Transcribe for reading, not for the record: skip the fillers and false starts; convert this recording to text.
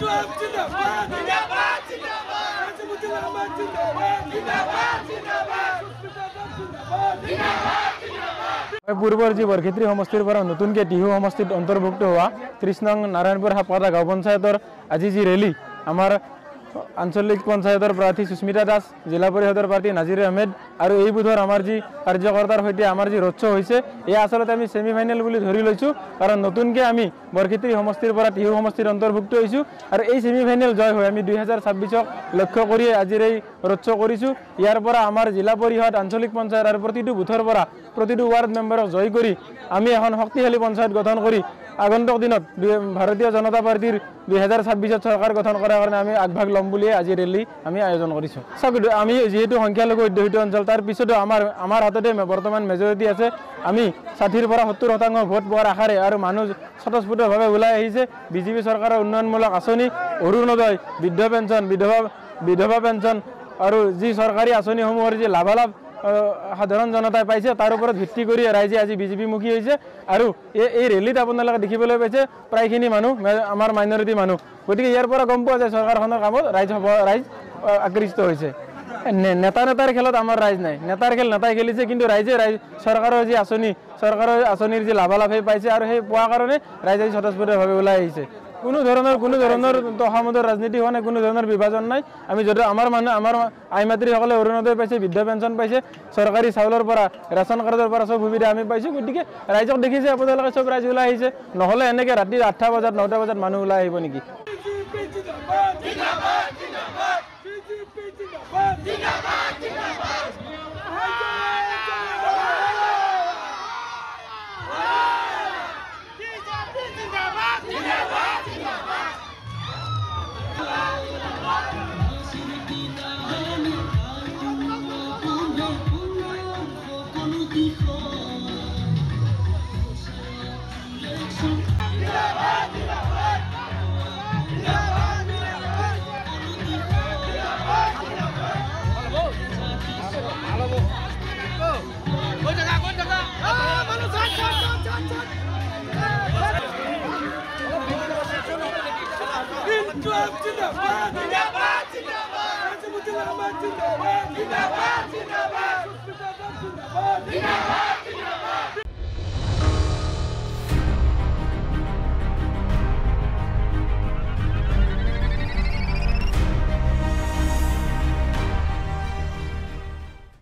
পূৰ্বৰ যে বৰক্ষেত্ৰী সমষ্টিৰ পৰা নতুনকে টিহু সমষ্টিত অন্তৰ্ভুক্ত হওয়া 30 নং নাৰায়ণপুৰ হাপপাতা গাঁও পঞ্চায়তৰ আজি যি ৰেলী আমাৰ আঞ্চলিক পঞ্চায়তৰ প্ৰাৰ্থী সুস্মিতা দাস, জিলা পৰিষদৰ প্ৰাৰ্থী নাজিৰ আহমেদ আৰু এই বুধৰ আমাৰ যি কাৰ্যকৰ্তাৰ সৈতে আমাৰ যি ৰোড শ্ব' হৈছে, এয়া আচলতে আমি ছেমি ফাইনেল বুলি ধৰি লৈছোঁ। কাৰণ নতুনকৈ আমি বৰক্ষেত্ৰী সমষ্টিৰ পৰা টিহু সমষ্টিত অন্তৰ্ভুক্ত হৈছোঁ আৰু এই ছেমি ফাইনেল জয় হৈ আমি 2026ক লক্ষ্য কৰি আজিৰ এই ৰোড শ্ব' কৰিছোঁ। ইয়াৰ পৰা আমাৰ জিলা পৰিষদ, আঞ্চলিক পঞ্চায়ত আৰু প্ৰতিটো বুথৰ পৰা প্ৰতিটো ৱাৰ্ড মেম্বাৰক জয় কৰি আমি এখন শক্তিশালী পঞ্চায়ত গঠন কৰি আগন্তুক দিনত ভাৰতীয় জনতা পাৰ্টিৰ 2026ত চৰকাৰ গঠন কৰাৰ কাৰণে আমি আগভাগ ল'ম বুলিয়ে আজি ৰেলী আমি আয়োজন কৰিছোঁ। চাওক, আমি যিহেতু সংখ্যালঘু অধ্যুষিত অঞ্চল, তাৰ পিছতো আমাৰ হাততে বৰ্তমান মেজৰিটি আছে। আমি 60ৰ পৰা 70% ভোট পোৱাৰ আশাৰে আৰু মানুহ স্বতঃস্ফূৰ্তভাৱে ওলাই আহিছে। বিজেপি চৰকাৰৰ উন্নয়নমূলক আঁচনি, অৰুণোদয়, বৃদ্ধ পেঞ্চন, বিধৱা পেঞ্চন আৰু যি চৰকাৰী আঁচনিসমূহৰ যি লাভালাভ সাধাৰণ জনতাই পাইছে, তাৰ ওপৰত ভিত্তি কৰি ৰাইজে আজি বিজেপিমুখী হৈছে। আৰু এই ৰেলীত আপোনালোকে দেখিবলৈ পাইছে প্ৰায়খিনি মানুহ আমাৰ মাইনৰিটি মানুহ। গতিকে ইয়াৰ পৰা গম পোৱা যায় চৰকাৰখনৰ কামত ৰাইজ আকৃষ্ট হৈছে। নেতাৰ খেলত আমাৰ ৰাইজ নাই, নেতাৰ খেল নেতাই খেলিছে, কিন্তু ৰাইজে চৰকাৰৰ যি আঁচনিৰ যি লাভালাভ সেই পাইছে আৰু সেই পোৱাৰ কাৰণে ৰাইজে স্বতঃস্ফূৰ্তভাৱে ওলাই আহিছে। কোনো ধৰণৰ তহামতৰ ৰাজনীতি হোৱা নাই, কোনো ধৰণৰ বিভাজন নাই। আমি যদি আমাৰ আই মাতৃসকলে অৰুণোদয় পাইছে, বৃদ্ধ পেঞ্চন পাইছে, চৰকাৰী চাউলৰ পৰা, ৰেচন কাৰ্ডৰ পৰা চব সুবিধা আমি পাইছোঁ। গতিকে ৰাইজক দেখিছে আপোনালোকে, চব ৰাইজ ওলাই আহিছে। নহ'লে এনেকৈ ৰাতি 8টা বজাত 9টা বজাত মানুহ ওলাই আহিব নেকি? Zindabad!